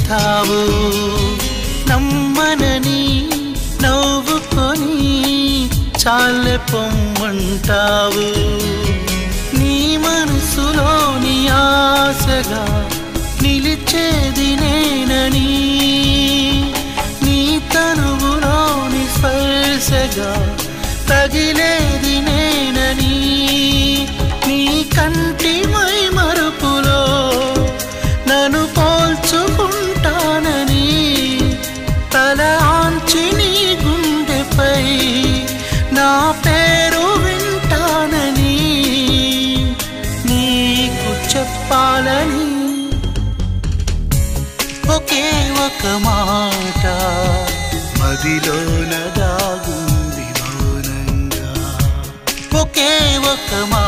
చేస్తావు నమ్మనని నవ్వుకొని చాలే పొమ్మంటావు నీ మనసులోని ఆశగా నిలిచేది నేనని నీ తనువులోని స్పర్శగా తగిలేది నేనని నీ కంటి మై మరుపులో నన్ను పోల్చుకుంటానని తల ఆంచి నీ గుండెపై నా పేరు వింటానని నీకు చెప్పాలని ఒకే ఒక మాట మదిలోన దాగుంది మౌనంగా ఒకే ఒక మాట